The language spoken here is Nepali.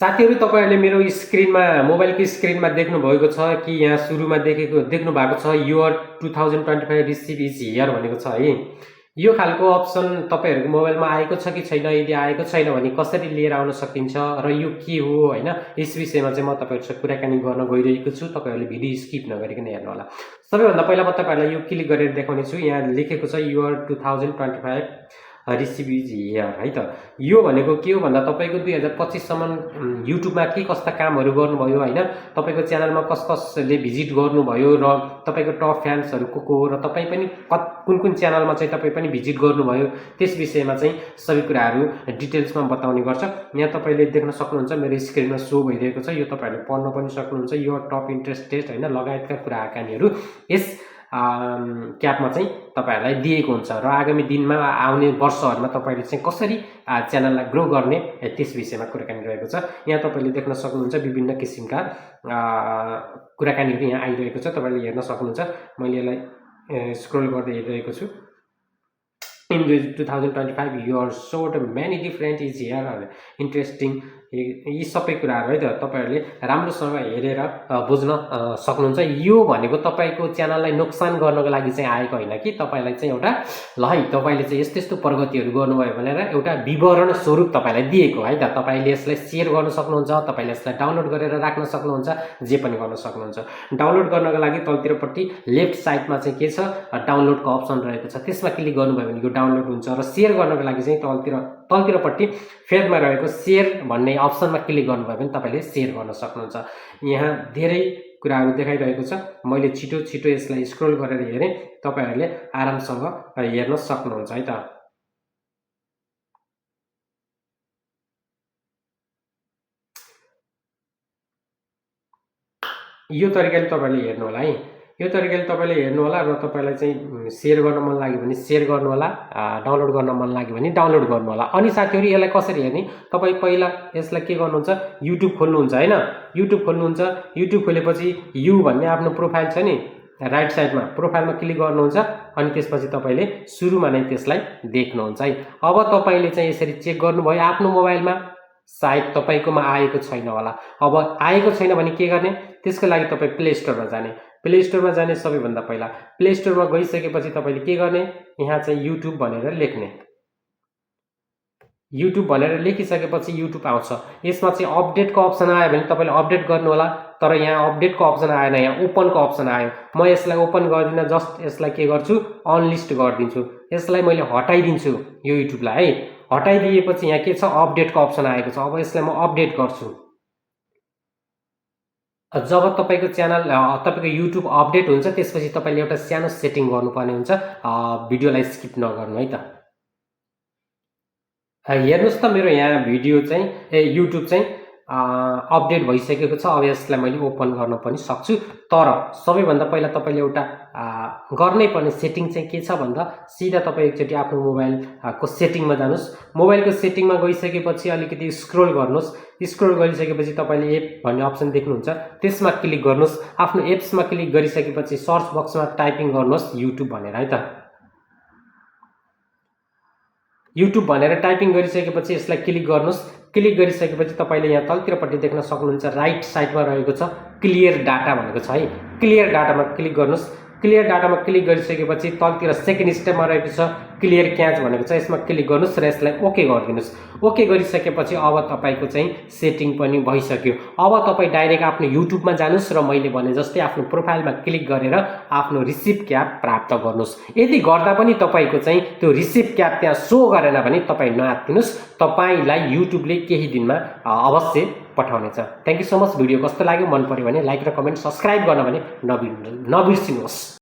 साथीहरू तपाईहरुले मेरो स्क्रिनमा मोबाइलको स्क्रिनमा देख्नु भएको छ कि यहाँ सुरुमा देख्नु भएको छ योर 2025 रिसिभ इज हियर भनेको छ है। यो खालको अप्सन तपाईहरुको मोबाइलमा आएको छ कि छैन, यदि आएको छैन भने कसरी लिएर आउन सकिन्छ र यो के हो हैन, यस विषयमा चाहिँ म तपाईहरुसँग कुराकानी गर्न गइरहेको छु। तपाईहरुले भिडियो स्किप नगरिकन हेर्नु होला। सबैभन्दा पहिला म तपाईहरुलाई यो क्लिक गरेर देखाउने छु। यहाँ लेखेको छ योर 2025 रिसिभ इज हियर है त। यो भनेको के हो भन्दा तपाईको 2025 सम्म युट्युबमा के कस्ता कामहरु गर्नुभयो हैन, तपाईको च्यानलमा कसले भिजिट गर्नुभयो र तपाईको टप फ्यान्सहरु को हो र तपाई पनि कुन च्यानलमा चाहिँ तपाई पनि भिजिट गर्नुभयो त्यस विषयमा चाहिँ सबै कुराहरु डिटेल्समा बताउने गर्छ। यहाँ तपाईले देख्न सक्नुहुन्छ मेरो स्क्रिनमा शो भइरहेको छ। यो तपाईहरुले पढ्न पनि सक्नुहुन्छ। यो टप इन्ट्रेस्टेड हैन लगायतका कुराकानीहरु यस क्यापमा चाहिँ तपाईहरुलाई दिएको हुन्छ र आगामी दिनमा आउने वर्षहरुमा तपाईले चाहिँ कसरी च्यानललाई ग्रो गर्ने त्यस विषयमा कुराकानी रहेको छ। यहाँ तपाईले देख्न सक्नुहुन्छ विभिन्न किसिमका कुराकानीहरु यहाँ आइरहेको छ। तपाईले हेर्न सक्नुहुन्छ। मैले यसलाई स्क्रोल गर्दै हेरिरहेको छु। In 2025 you are showed many different is here interesting यी सबै कुराहरु है त तपाईहरुले राम्रोसँग हेरेर बुझ्न सक्नुहुन्छ। यो भनेको तपाईको च्यानललाई नोक्सान गर्नको लागि चाहिँ आएको हैन कि तपाईलाई चाहिँ एउटा ल है तपाईले चाहिँ यस्तो प्रगतिहरु गर्नुभयो भनेर एउटा विवरण स्वरूप तपाईलाई दिएको है त। तपाईले यसलाई शेयर गर्न सक्नुहुन्छ, तपाईले यसलाई डाउनलोड गरेर राख्न सक्नुहुन्छ, जे पनि गर्न सक्नुहुन्छ। डाउनलोड गर्नको लागि तलतिरपट्टि लेफ्ट साइडमा चाहिँ के छ डाउनलोडको अप्सन रहेको छ। त्यसमा क्लिक गर्नुभयो भने यो डाउनलोड हुन्छ र शेयर गर्नको लागि चाहिँ तलतिरपट्टि फेदमा रहेको शेयर भन्ने अप्सनमा क्लिक गर्नुभयो भने तपाईले शेयर गर्न सक्नुहुन्छ। यहाँ धेरै कुराहरु देखाइरहेको छ। मैले छिटो यसलाई स्क्रोल गरेर हेरे। तपाईहरुले आरामसँग हेर्न सक्नुहुन्छ है त। यो तरिकाले तपाईले हेर्नु होला है। यो तरिकाले तपाईले हेर्नु होला र तपाईलाई चाहिँ शेयर गर्न मन लाग्यो भने शेयर गर्नु होला, डाउनलोड गर्न मन लाग्यो भने डाउनलोड गर्नु होला। अनि साथीहरु यसलाई कसरी हेर्ने, तपाई पहिला यसलाई के गर्नुहुन्छ युट्युब खोल्नुहुन्छ हैन। युट्युब खोल्नुहुन्छ। युट्युब खोलेपछि यु भन्ने आफ्नो प्रोफाइल छ नि राइट साइडमा, प्रोफाइलमा क्लिक गर्नुहुन्छ अनि त्यसपछि तपाईले सुरुमा नै त्यसलाई देख्नुहुन्छ है। अब तपाईले चाहिँ यसरी चेक गर्नुभयो आफ्नो मोबाइलमा, सायद तपाईकोमा आएको छैन होला। अब आएको छैन भने के गर्ने, त्यसको लागि तपाई प्ले स्टोरमा जाने। प्ले स्टोरमा जाने सबैभन्दा पहिला प्ले स्टोरमा गइसकेपछि तपाईले के गर्ने, यहाँ चाहिँ युट्युब भनेर लेख्ने। युट्युब भनेर लेखिसकेपछि युट्युब आउँछ। यसमा चाहिँ अपडेटको अप्सन आयो भने तपाईले अपडेट गर्नु होला। तर यहाँ अपडेटको अप्सन आएन, यहाँ ओपनको अप्सन आयो। म यसलाई ओपन गर्दिन, जस्ट यसलाई के गर्छु अनलिस्ट गरिदिन्छु। यसलाई मैले हटाइदिन्छु यो युट्युबलाई है। हटाइदिएपछि यहाँ के छ अपडेटको अप्सन आएको छ। अब यसलाई म अपडेट गर्छु। जब तपाईको च्यानल तपाईको युट्युब अपडेट हुन्छ त्यसपछि तपाईले एउटा सानो सेटिङ गर्नुपर्ने हुन्छ। भिडियोलाई स्किप नगर्नु है त। हेर्नुस् त मेरो यहाँ भिडियो चाहिँ युट्युब चाहिँ अपडेट भइसकेको छ। अब यसलाई मैले ओपन गर्न पनि सक्छु। तर सबैभन्दा पहिला तपाईले एउटा गर्नै पर्ने सेटिङ चाहिँ के छ भन्दा सिधा तपाई एकचोटी आफ्नो मोबाइलको सेटिङमा जानुस्। मोबाइलको सेटिङमा गइसकेपछि अलिकति स्क्रोल गर्नुस्। स्क्रोल गरिसकेपछि तपाईले एप भन्ने अप्सन देख्नुहुन्छ, त्यसमा क्लिक गर्नुस्। आफ्नो एप्समा क्लिक गरिसकेपछि सर्च बक्समा टाइपिङ गर्नुस् युट्युब भनेर है त। युट्युब भनेर टाइपिङ गरिसकेपछि यसलाई क्लिक गर्नुस्। क्लिक गरिसकेपछि तपाईले यहाँ तलतिरपट्टि देख्न सक्नुहुन्छ राइट साइडमा रहेको छ क्लियर डाटा भनेको छ है। क्लियर डाटामा क्लिक गर्नुस्। क्लियर डाटामा क्लिक गरिसकेपछि तलतिर सेकेन्ड स्टेपमा रहेको छ क्लियर क्याच भनेको छ। यसमा क्लिक गर्नुस् र यसलाई ओके गरिदिनुस्। ओके गरिसकेपछि अब तपाईको चाहिँ सेटिङ पनि भइसक्यो। अब तपाई डाइरेक्ट आफ्नो युट्युबमा जानुस् र मैले भने जस्तै आफ्नो प्रोफाइलमा क्लिक गरेर आफ्नो रिसिभ क्याप प्राप्त गर्नुस्। यदि गर्दा पनि तपाईको चाहिँ त्यो रिसिभ क्याप त्यहाँ शो गरेन भने तपाई नआत्तिनुस्। तपाईलाई युट्युबले केही दिनमा अवश्य पठाउनेछ। Thank you so much. Video कस्तो लाग्यो, मन पर्यो भने लाइक र कमेन्ट, सब्स्क्राइब गर्न भने नबिर्सिनुहोस्।